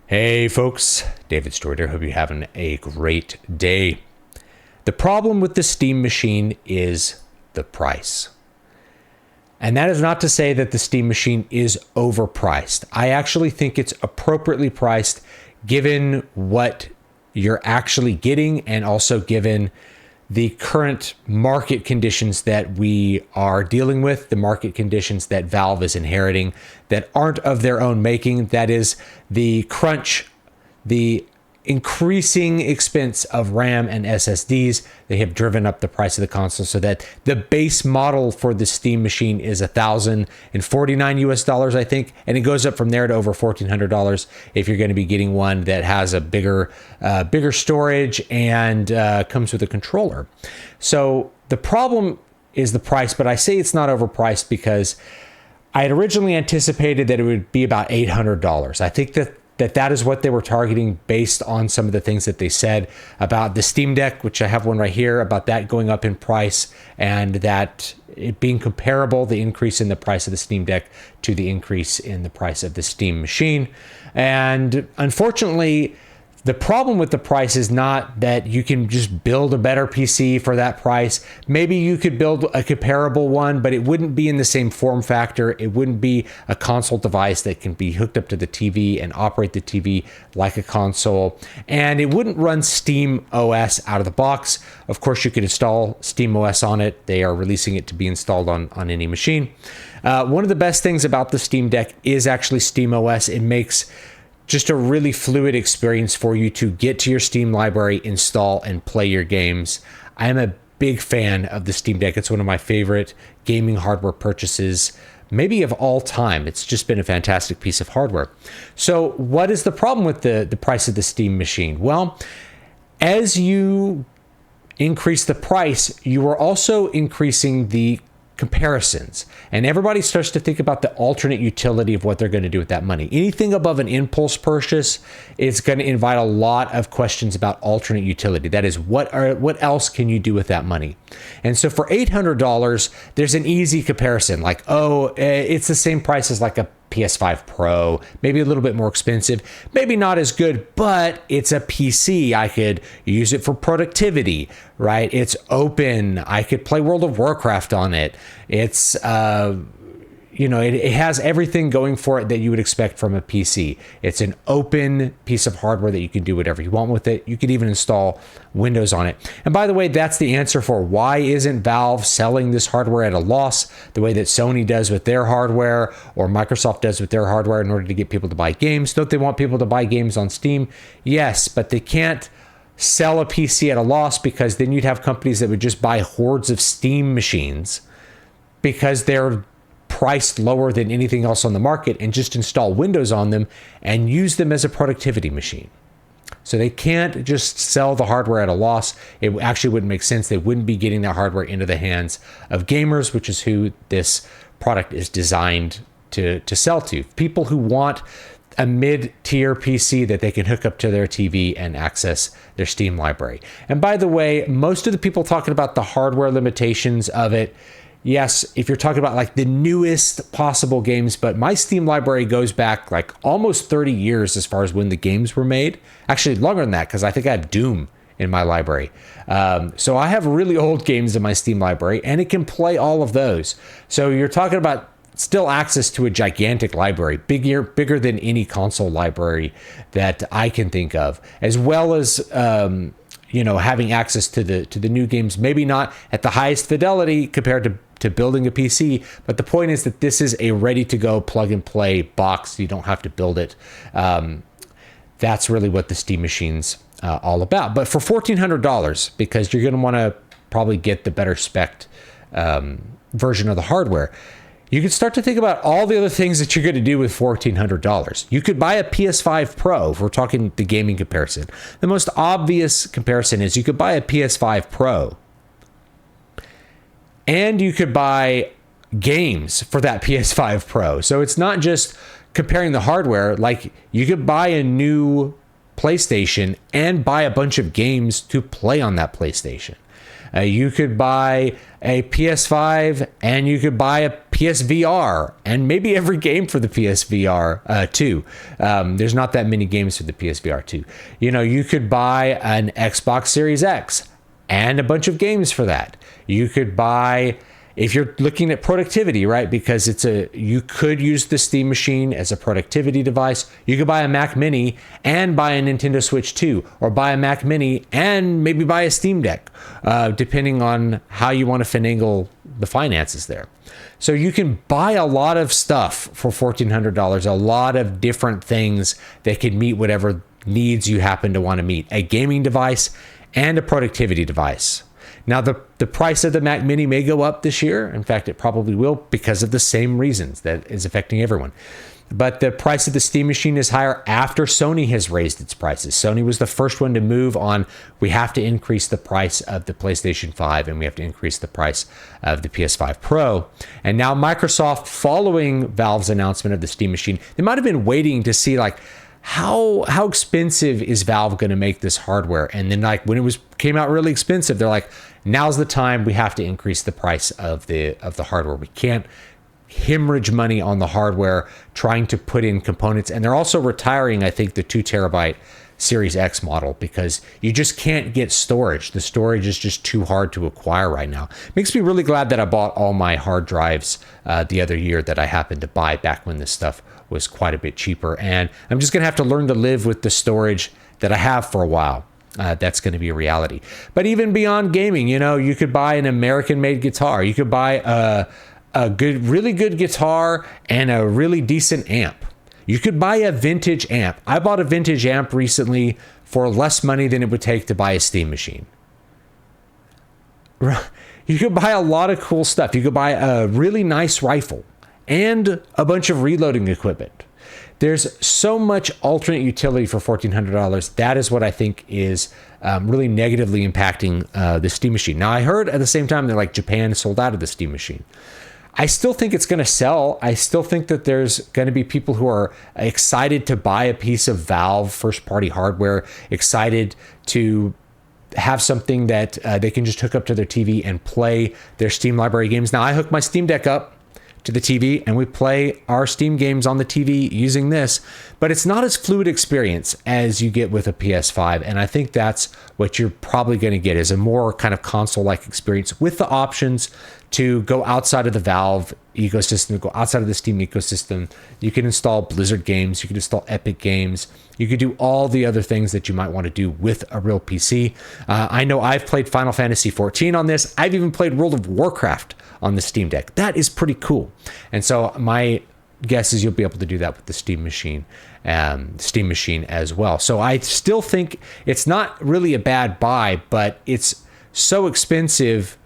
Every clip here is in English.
Hey folks, David Stewart here. Hope you're having a great day. The problem with the Steam machine is the price. And that is not to say that the Steam machine is overpriced. I actually think it's appropriately priced given what you're actually getting and also given the current market conditions that we are dealing with, the market conditions that Valve is inheriting that aren't of their own making. That is the crunch, the increasing expense of RAM and SSDs. They have driven up the price of the console so that the base model for the Steam machine is $1,049 US, I think, and it goes up from there to over $1,400 if you're going to be getting one that has a bigger storage and comes with a controller. So the problem is the price, but I say it's not overpriced because I had originally anticipated that it would be about $800. I think that is what they were targeting based on some of the things that they said about the Steam Deck, which I have one right here, about that going up in price and that it being comparable, the increase in the price of the Steam Deck to the increase in the price of the Steam machine. And unfortunately, the problem with the price is not that you can just build a better PC for that price. Maybe you could build a comparable one, but it wouldn't be in the same form factor. It wouldn't be a console device that can be hooked up to the TV and operate the TV like a console. And it wouldn't run Steam OS out of the box. Of course, you could install Steam OS on it. They are releasing it to be installed on any machine. One of the best things about the Steam Deck is actually Steam OS. It makes just a really fluid experience for you to get to your Steam library, install, and play your games. I am a big fan of the Steam Deck. It's one of my favorite gaming hardware purchases, maybe of all time. It's just been a fantastic piece of hardware. So what is the problem with the price of the Steam machine? Well, as you increase the price, you are also increasing the comparisons, and everybody starts to think about the alternate utility of what they're going to do with that money. Anything above an impulse purchase is going to invite a lot of questions about alternate utility. That is, what else can you do with that money? And so for $800, there's an easy comparison, like, it's the same price as like a PS5 Pro, maybe a little bit more expensive, maybe not as good, but it's a PC. I could use it for productivity, right? It's open. I could play World of Warcraft on it. It's, it has everything going for it that you would expect from a PC. It's an open piece of hardware that you can do whatever you want with it. You could even install Windows on it. And by the way, that's the answer for why isn't Valve selling this hardware at a loss the way that Sony does with their hardware or Microsoft does with their hardware in order to get people to buy games. Don't they want people to buy games on Steam? Yes, but they can't sell a PC at a loss because then you'd have companies that would just buy hordes of Steam machines because they're priced lower than anything else on the market and just install Windows on them and use them as a productivity machine. So they can't just sell the hardware at a loss. It actually wouldn't make sense. They wouldn't be getting that hardware into the hands of gamers, which is who this product is designed to sell to. People who want a mid-tier PC that they can hook up to their TV and access their Steam library. And by the way, most of the people talking about the hardware limitations of it, yes, if you're talking about like the newest possible games, but my Steam library goes back like almost 30 years as far as when the games were made. Actually, longer than that, because I think I have Doom in my library. So I have really old games in my Steam library, and it can play all of those. So you're talking about still access to a gigantic library, bigger than any console library that I can think of, as well as having access to the new games, maybe not at the highest fidelity compared to building a PC, but the point is that this is a ready-to-go plug-and-play box. You don't have to build it. That's really what the Steam machine's all about. But for $1,400, because you're going to want to probably get the better spec version of the hardware, you can start to think about all the other things that you're going to do with $1,400. You could buy a PS5 Pro, if we're talking the gaming comparison. The most obvious comparison is you could buy a PS5 Pro, and you could buy games for that PS5 Pro. So it's not just comparing the hardware. Like, you could buy a new PlayStation and buy a bunch of games to play on that PlayStation. You could buy a PS5 and you could buy a PSVR and maybe every game for the PSVR 2. There's not that many games for the PSVR 2. You know, you could buy an Xbox Series X and a bunch of games for that. You could buy, if you're looking at productivity, right? Because you could use the Steam Machine as a productivity device. You could buy a Mac Mini and buy a Nintendo Switch 2, or buy a Mac Mini and maybe buy a Steam Deck, depending on how you want to finagle the finances there. So you can buy a lot of stuff for $1,400, a lot of different things that can meet whatever needs you happen to want to meet. A gaming device and a productivity device. Now, the price of the Mac Mini may go up this year. In fact, it probably will, because of the same reasons that is affecting everyone. But the price of the Steam Machine is higher after Sony has raised its prices. Sony was the first one to move on. We have to increase the price of the PlayStation 5 and we have to increase the price of the PS5 Pro. And now Microsoft, following Valve's announcement of the Steam Machine, they might have been waiting to see, like, how expensive is Valve going to make this hardware? And then, like, when it came out really expensive, they're like, now's the time we have to increase the price of the hardware. We can't hemorrhage money on the hardware trying to put in components. And they're also retiring, I think, the 2 terabyte Series X model, because you just can't get storage. The storage is just too hard to acquire right now. Makes me really glad that I bought all my hard drives the other year that I happened to buy back when this stuff was quite a bit cheaper. And I'm just going to have to learn to live with the storage that I have for a while. That's going to be a reality. But even beyond gaming, you know, you could buy an American-made guitar. You could buy a really good guitar and a really decent amp. You could buy a vintage amp. I bought a vintage amp recently for less money than it would take to buy a Steam Machine. You could buy a lot of cool stuff. You could buy a really nice rifle and a bunch of reloading equipment. There's so much alternate utility for $1,400. That is what I think is really negatively impacting the Steam Machine. Now, I heard at the same time that, like, Japan sold out of the Steam Machine. I still think it's going to sell. I still think that there's going to be people who are excited to buy a piece of Valve first-party hardware, excited to have something that they can just hook up to their TV and play their Steam library games. Now, I hook my Steam Deck up to the TV and we play our Steam games on the TV using this, but it's not as fluid experience as you get with a PS5. And I think that's what you're probably going to get, is a more kind of console-like experience with the options to go outside of the Valve ecosystem, go outside of the Steam ecosystem. You can install Blizzard games, you can install Epic games, you could do all the other things that you might want to do with a real PC. I know I've played Final Fantasy XIV on this. I've even played World of Warcraft on the Steam Deck. That is pretty cool. And so my guess is you'll be able to do that with the Steam Machine as well. So I still think it's not really a bad buy, but it's so expensive.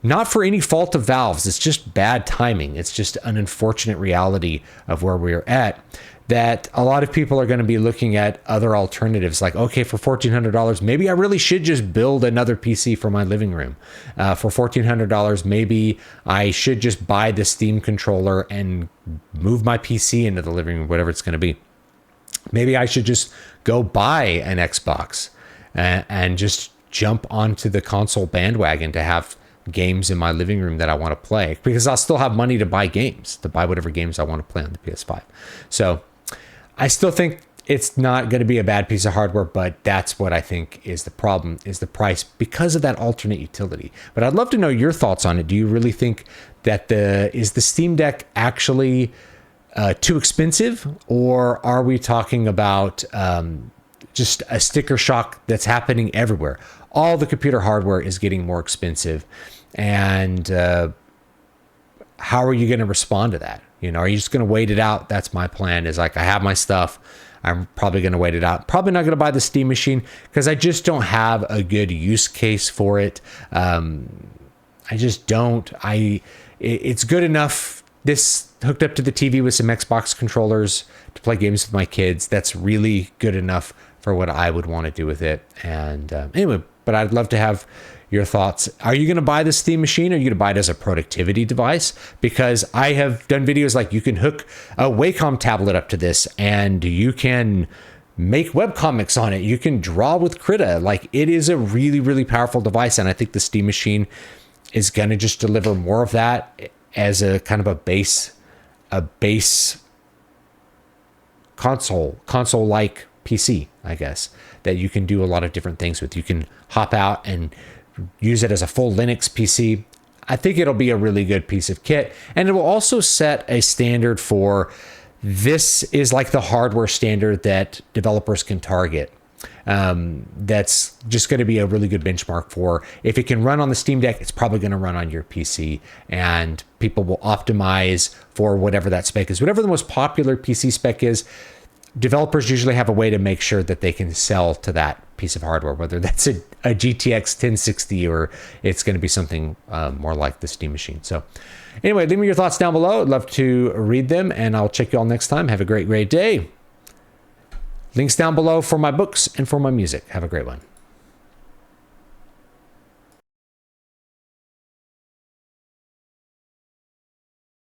Not for any fault of Valve's, it's just bad timing. It's just an unfortunate reality of where we're at, that a lot of people are going to be looking at other alternatives. Like, okay, for $1,400, maybe I really should just build another PC for my living room. For $1,400, maybe I should just buy the Steam controller and move my PC into the living room, whatever it's going to be. Maybe I should just go buy an Xbox and just jump onto the console bandwagon to have games in my living room that I want to play, because I'll still have money to buy games, to buy whatever games I want to play on the PS5. So I still think it's not going to be a bad piece of hardware, but that's what I think is the problem, is the price, because of that alternate utility. But I'd love to know your thoughts on it. Do you really think that is the Steam Deck actually too expensive, or are we talking about just a sticker shock that's happening everywhere? All the computer hardware is getting more expensive, and how are you going to respond to that? You know, are you just going to wait it out? That's my plan. Is like, I have my stuff. I'm probably going to wait it out. Probably not going to buy the Steam Machine because I just don't have a good use case for it. I just don't. It's good enough. This hooked up to the TV with some Xbox controllers to play games with my kids. That's really good enough for what I would want to do with it. And anyway, but I'd love to have your thoughts. Are you going to buy the Steam Machine, or are you going to buy it as a productivity device? Because I have done videos like, you can hook a Wacom tablet up to this and you can make webcomics on it. You can draw with Krita. Like, it is a really, really powerful device. And I think the Steam Machine is going to just deliver more of that as a kind of a base console-like PC, I guess, that you can do a lot of different things with. You can hop out and use it as a full Linux PC. I think it'll be a really good piece of kit. And it will also set a standard for, this is like the hardware standard that developers can target. That's just going to be a really good benchmark for, if it can run on the Steam Deck, it's probably going to run on your PC, and people will optimize for whatever that spec is. Whatever the most popular PC spec is, developers usually have a way to make sure that they can sell to that piece of hardware, whether that's a GTX 1060 or it's going to be something more like the Steam Machine. So anyway, leave me your thoughts down below. I'd love to read them, and I'll check you all next time. Have a great, great day. Links down below for my books and for my music. Have a great one.